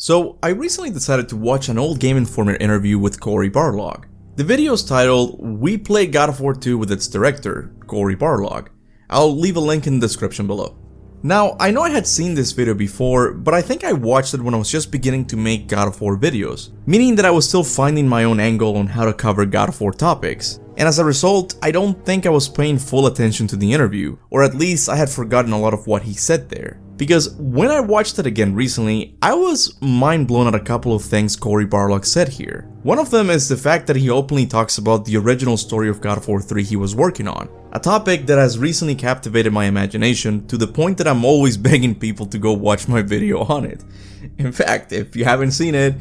So, I recently decided to watch an old Game Informer interview with Cory Barlog. The video is titled, "We Play God of War 2 with its director, Cory Barlog." I'll leave a link in the description below. Now, I know I had seen this video before, but I think I watched it when I was just beginning to make God of War videos, meaning that I was still finding my own angle on how to cover God of War topics. And as a result, I don't think I was paying full attention to the interview, or at least I had forgotten a lot of what he said there. Because when I watched it again recently, I was mind blown at a couple of things Cory Barlog said here. One of them is the fact that he openly talks about the original story of God of War 3 he was working on, a topic that has recently captivated my imagination to the point that I'm always begging people to go watch my video on it. In fact, if you haven't seen it,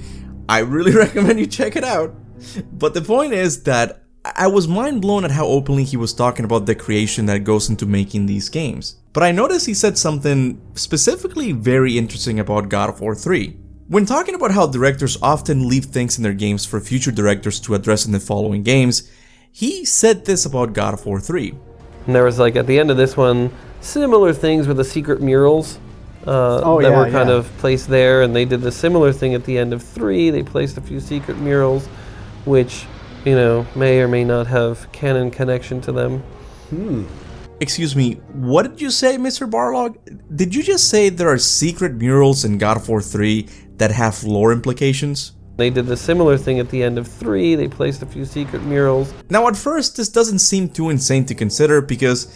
I really recommend you check it out. But the point is that I was mind blown at how openly he was talking about the creation that goes into making these games. But I noticed he said something specifically very interesting about God of War 3. When talking about how directors often leave things in their games for future directors to address in the following games, he said this about God of War 3. And there was at the end of this one, similar things with the secret murals that were kind of placed there, and they did the similar thing at the end of 3. They placed a few secret murals, which, may or may not have canon connection to them. Excuse me, what did you say, Mr. Barlog? Did you just say there are secret murals in God of War 3 that have lore implications? They did the similar thing at the end of 3, they placed a few secret murals. Now at first, this doesn't seem too insane to consider because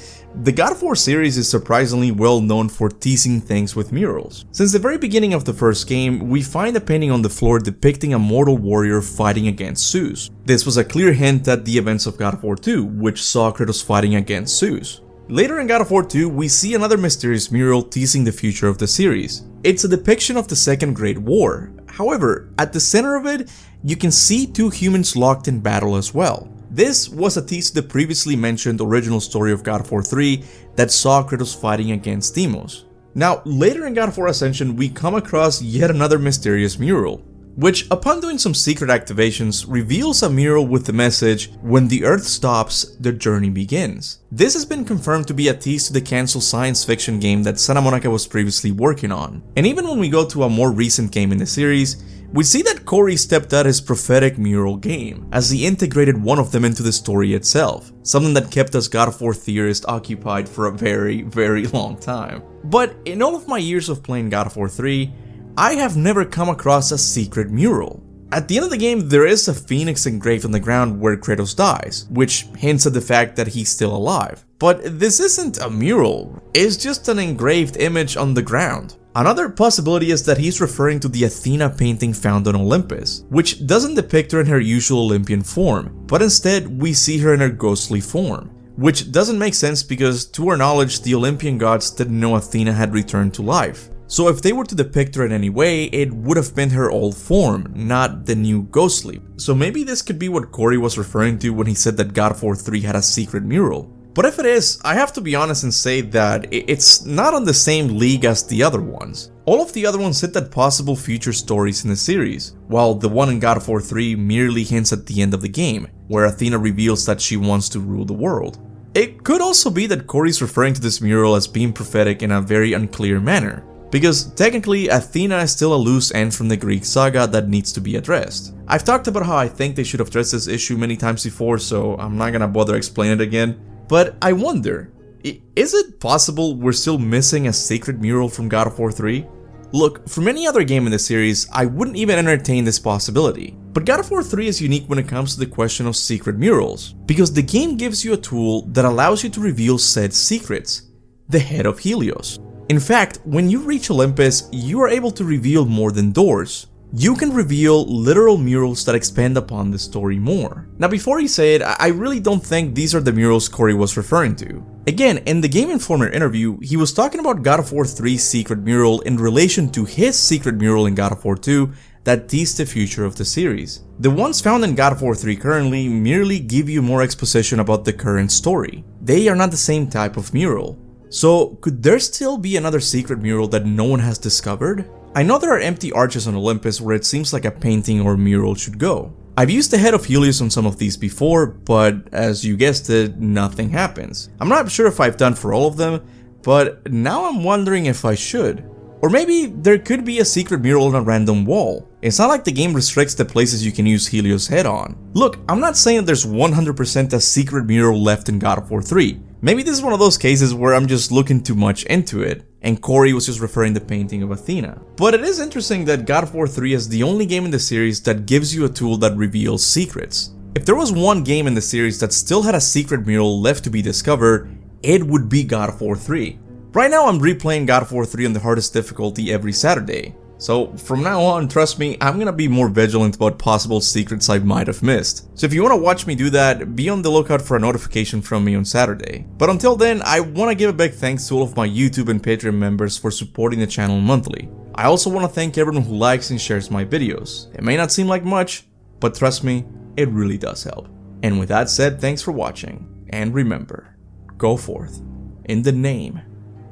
the God of War series is surprisingly well known for teasing things with murals. Since the very beginning of the first game, we find a painting on the floor depicting a mortal warrior fighting against Zeus. This was a clear hint at the events of God of War 2, which saw Kratos fighting against Zeus. Later in God of War 2, we see another mysterious mural teasing the future of the series. It's a depiction of the Second Great War. However, at the center of it, you can see two humans locked in battle as well. This was a tease to the previously mentioned original story of God of War 3 that saw Kratos fighting against Deimos. Now, later in God of War Ascension, we come across yet another mysterious mural, which, upon doing some secret activations, reveals a mural with the message, "When the Earth stops, the journey begins." This has been confirmed to be a tease to the cancelled science fiction game that Santa Monica was previously working on. And even when we go to a more recent game in the series, we see that Cory stepped out his prophetic mural game, as he integrated one of them into the story itself, something that kept us God of War theorists occupied for a very, very long time. But in all of my years of playing God of War 3, I have never come across a secret mural. At the end of the game, there is a phoenix engraved on the ground where Kratos dies, which hints at the fact that he's still alive. But this isn't a mural, it's just an engraved image on the ground. Another possibility is that he's referring to the Athena painting found on Olympus, which doesn't depict her in her usual Olympian form, but instead we see her in her ghostly form. Which doesn't make sense because, to our knowledge, the Olympian gods didn't know Athena had returned to life. So if they were to depict her in any way, it would have been her old form, not the new ghostly. So maybe this could be what Cory was referring to when he said that God of War 3 had a secret mural. But if it is, I have to be honest and say that it's not on the same league as the other ones. All of the other ones hint at possible future stories in the series, while the one in God of War 3 merely hints at the end of the game, where Athena reveals that she wants to rule the world. It could also be that Cory's referring to this mural as being prophetic in a very unclear manner, because technically Athena is still a loose end from the Greek saga that needs to be addressed. I've talked about how I think they should have addressed this issue many times before, so I'm not gonna bother explaining it again. But I wonder, is it possible we're still missing a secret mural from God of War 3? Look, from any other game in the series, I wouldn't even entertain this possibility. But God of War 3 is unique when it comes to the question of secret murals, because the game gives you a tool that allows you to reveal said secrets, the Head of Helios. In fact, when you reach Olympus, you are able to reveal more than doors. You can reveal literal murals that expand upon the story more. Now before you say it, I really don't think these are the murals Cory was referring to. Again, in the Game Informer interview, he was talking about God of War 3's secret mural in relation to his secret mural in God of War 2 that teased the future of the series. The ones found in God of War 3 currently merely give you more exposition about the current story. They are not the same type of mural. So, could there still be another secret mural that no one has discovered? I know there are empty arches on Olympus where it seems like a painting or mural should go. I've used the Head of Helios on some of these before, but as you guessed it, nothing happens. I'm not sure if I've done for all of them, but now I'm wondering if I should. Or maybe there could be a secret mural on a random wall. It's not like the game restricts the places you can use Helios head on. Look, I'm not saying there's 100% a secret mural left in God of War 3. Maybe this is one of those cases where I'm just looking too much into it, and Cory was just referring to the painting of Athena. But it is interesting that God of War 3 is the only game in the series that gives you a tool that reveals secrets. If there was one game in the series that still had a secret mural left to be discovered, it would be God of War 3. Right now I'm replaying God of War 3 on the hardest difficulty every Saturday. So from now on, trust me, I'm gonna be more vigilant about possible secrets I might have missed. So if you wanna watch me do that, be on the lookout for a notification from me on Saturday. But until then, I wanna give a big thanks to all of my YouTube and Patreon members for supporting the channel monthly. I also wanna thank everyone who likes and shares my videos. It may not seem like much, but trust me, it really does help. And with that said, thanks for watching, and remember, go forth in the name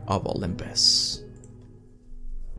of Olympus.